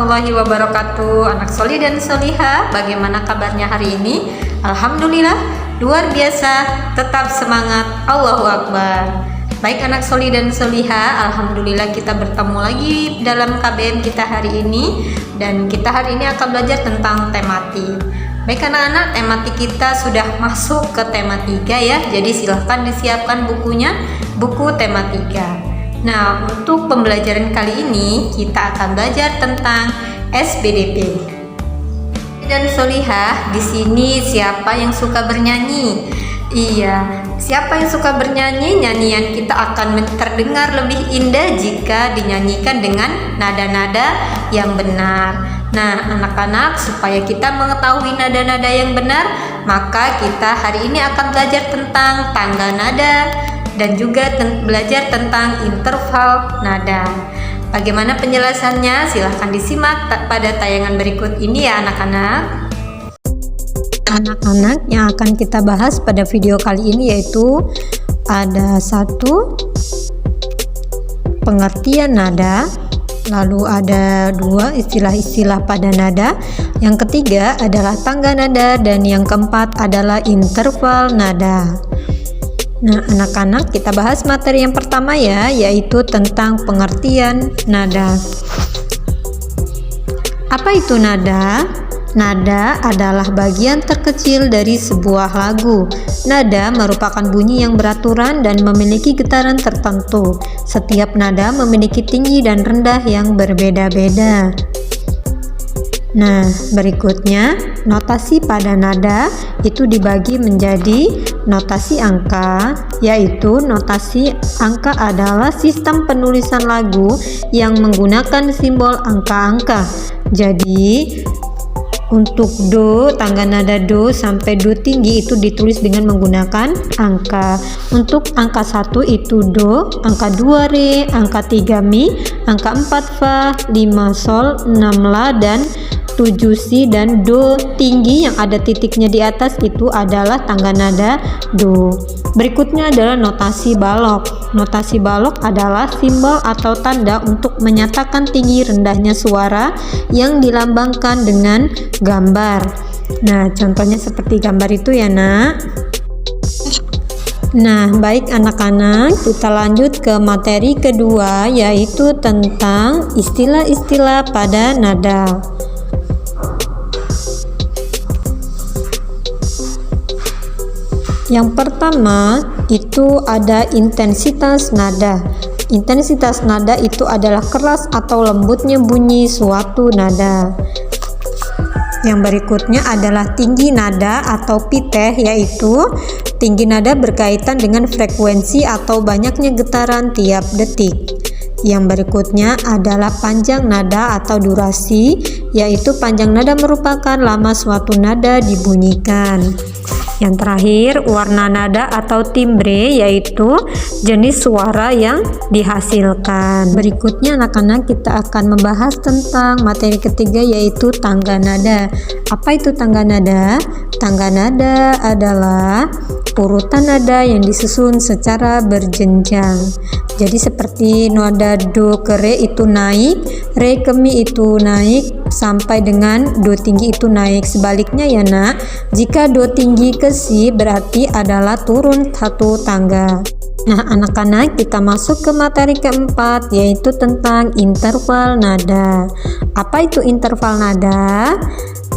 warahmatullahi wabarakatuh. Anak soli dan soliha, bagaimana kabarnya hari ini? Alhamdulillah, luar biasa, tetap semangat, Allahu Akbar. Baik anak soli dan soliha, alhamdulillah kita bertemu lagi dalam KBM kita hari ini. Dan kita hari ini akan belajar tentang tematik. Baik anak-anak, tematik kita sudah masuk ke tema 3 ya. Jadi silahkan disiapkan bukunya, buku tematika. Nah, untuk pembelajaran kali ini kita akan belajar tentang SBDP. Dan solihah, di sini siapa yang suka bernyanyi? Iya, siapa yang suka bernyanyi? Nyanyian kita akan terdengar lebih indah jika dinyanyikan dengan nada-nada yang benar. Nah, anak-anak, supaya kita mengetahui nada-nada yang benar, maka kita hari ini akan belajar tentang tangga nada dan juga belajar tentang interval nada. Bagaimana penjelasannya? Silahkan disimak pada tayangan berikut ini ya anak-anak. Anak-anak, yang akan kita bahas pada video kali ini yaitu ada 1 pengertian nada, lalu ada 2 istilah-istilah pada nada, yang ketiga adalah tangga nada, dan yang keempat adalah interval nada. Nah anak-anak, kita bahas materi yang pertama ya, yaitu tentang pengertian nada. Apa itu nada? Nada adalah bagian terkecil dari sebuah lagu. Nada merupakan bunyi yang beraturan dan memiliki getaran tertentu. Setiap nada memiliki tinggi dan rendah yang berbeda-beda. Nah, berikutnya notasi pada nada itu dibagi menjadi notasi angka, yaitu notasi angka adalah sistem penulisan lagu yang menggunakan simbol angka-angka. Jadi untuk do, tangga nada do sampai do tinggi itu ditulis dengan menggunakan angka. Untuk angka 1 itu do, angka 2 re, angka 3 mi, angka 4 fa, 5 sol, 6 la, dan 7 si, dan do tinggi yang ada titiknya di atas itu adalah tangga nada do. Berikutnya adalah notasi balok. Notasi balok adalah simbol atau tanda untuk menyatakan tinggi rendahnya suara yang dilambangkan dengan gambar. Nah, contohnya seperti gambar itu ya, Nak. Nah, baik anak-anak, kita lanjut ke materi kedua, yaitu tentang istilah-istilah pada nada. Yang pertama itu ada intensitas nada. Intensitas nada itu adalah keras atau lembutnya bunyi suatu nada. Yang berikutnya adalah tinggi nada atau piteh, yaitu tinggi nada berkaitan dengan frekuensi atau banyaknya getaran tiap detik. Yang berikutnya adalah panjang nada atau durasi, yaitu panjang nada merupakan lama suatu nada dibunyikan. Yang terakhir, warna nada atau timbre, yaitu jenis suara yang dihasilkan. Berikutnya anak-anak, kita akan membahas tentang materi ketiga, yaitu tangga nada. Apa itu tangga nada? Tangga nada adalah urutan nada yang disusun secara berjenjang. Jadi seperti nada do ke re itu naik, re ke mi itu naik, sampai dengan do tinggi itu naik. Sebaliknya ya nak, jika do tinggi ke si berarti adalah turun 1 tangga. Nah anak-anak, kita masuk ke materi keempat, yaitu tentang interval nada. Apa itu interval nada?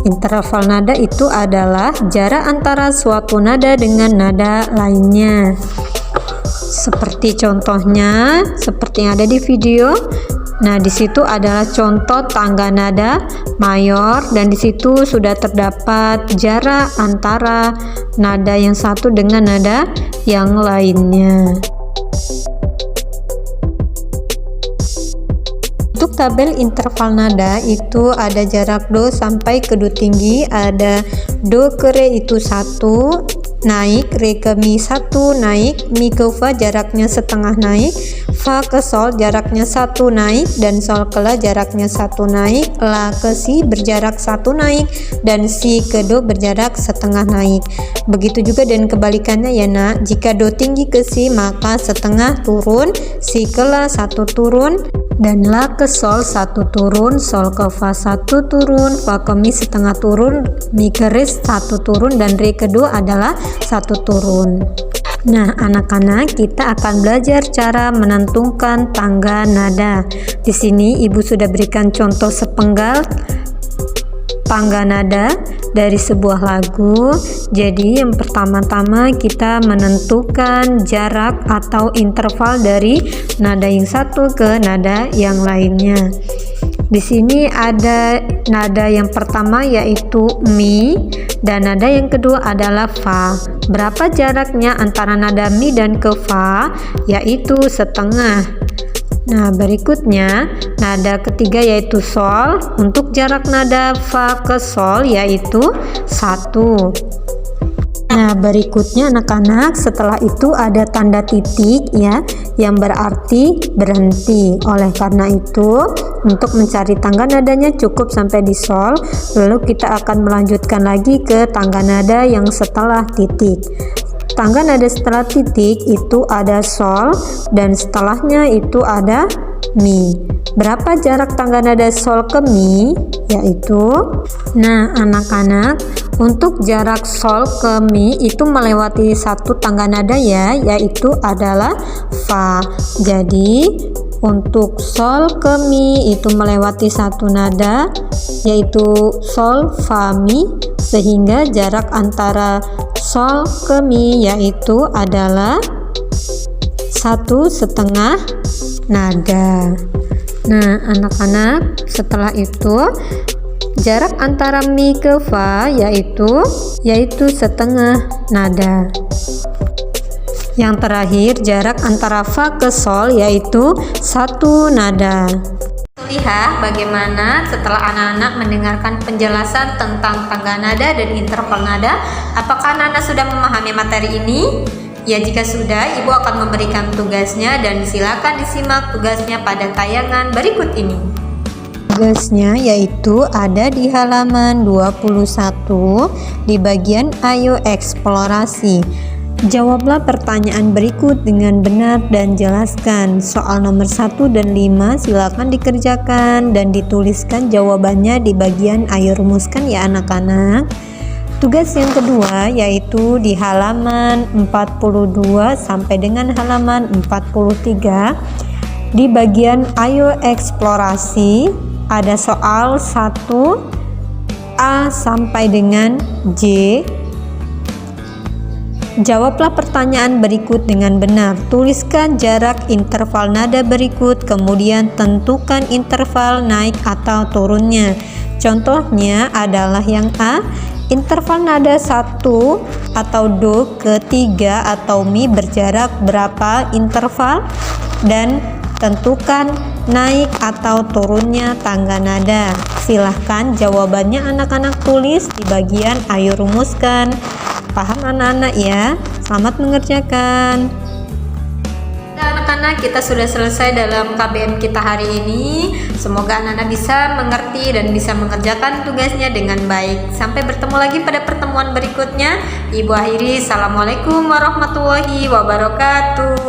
Interval nada itu adalah jarak antara suatu nada dengan nada lainnya. Seperti contohnya, seperti yang ada di video. Nah, di situ adalah contoh tangga nada mayor, dan di situ sudah terdapat jarak antara nada yang satu dengan nada yang lainnya. Untuk tabel interval nada itu ada jarak do sampai ke do tinggi, ada do ke re itu 1 naik, re ke mi 1 naik, mi ke fa jaraknya setengah naik, fa ke sol jaraknya 1 naik, dan sol ke la jaraknya 1 naik, la ke si berjarak 1 naik, dan si ke do berjarak setengah naik. Begitu juga dan kebalikannya ya nak, jika do tinggi ke si maka setengah turun, si ke la 1 turun, Dan la ke sol 1 turun, sol ke fa 1 turun, fa ke mi setengah turun, mi ke re 1 turun, dan re kedua adalah 1 turun. Nah, anak-anak, kita akan belajar cara menentukan tangga nada. Di sini ibu sudah berikan contoh sepenggal tangga nada dari sebuah lagu. Jadi yang pertama-tama kita menentukan jarak atau interval dari nada yang satu ke nada yang lainnya. Di sini ada nada yang pertama yaitu mi dan nada yang kedua adalah fa. Berapa jaraknya antara nada mi dan ke fa? Yaitu setengah. Nah, berikutnya nada ketiga yaitu sol. Untuk jarak nada fa ke sol yaitu 1. Nah, berikutnya anak-anak, setelah itu ada tanda titik ya, yang berarti berhenti. Oleh karena itu, untuk mencari tangga nadanya cukup sampai di sol, lalu kita akan melanjutkan lagi ke tangga nada yang setelah titik. Tangga nada setelah titik itu ada sol dan setelahnya itu ada mi. Berapa jarak tangga nada sol ke mi? Yaitu, nah anak-anak, untuk jarak sol ke mi itu melewati satu tangga nada ya, yaitu adalah fa. Jadi untuk sol ke mi itu melewati satu nada, yaitu sol fa mi, sehingga jarak antara sol ke mi yaitu adalah 1,5 nada. Nah, anak-anak, setelah itu jarak antara mi ke fa yaitu setengah nada. Yang terakhir, jarak antara fa ke sol yaitu 1 nada. Lihat bagaimana setelah anak-anak mendengarkan penjelasan tentang tangga nada dan interval nada, apakah anak-anak sudah memahami materi ini? Ya, jika sudah, ibu akan memberikan tugasnya dan silakan disimak tugasnya pada tayangan berikut ini. Tugasnya yaitu ada di halaman 21 di bagian Ayo Eksplorasi. Jawablah pertanyaan berikut dengan benar dan jelaskan. Soal nomor 1 dan 5 silakan dikerjakan dan dituliskan jawabannya di bagian Ayo Rumuskan ya anak-anak. Tugas yang kedua yaitu di halaman 42 sampai dengan halaman 43 di bagian Ayo Eksplorasi ada soal 1A sampai dengan J. Jawablah pertanyaan berikut dengan benar. Tuliskan jarak interval nada berikut, kemudian tentukan interval naik atau turunnya. Contohnya adalah yang A, interval nada 1 atau do ke 3 atau mi berjarak berapa interval, dan tentukan naik atau turunnya tangga nada. Silahkan jawabannya anak-anak tulis di bagian Ayo Rumuskan. Paham anak-anak ya? Selamat mengerjakan. Anak-anak, kita sudah selesai dalam KBM kita hari ini. Semoga anak-anak bisa mengerti dan bisa mengerjakan tugasnya dengan baik. Sampai bertemu lagi pada pertemuan berikutnya. Ibu akhiri, assalamualaikum warahmatullahi wabarakatuh.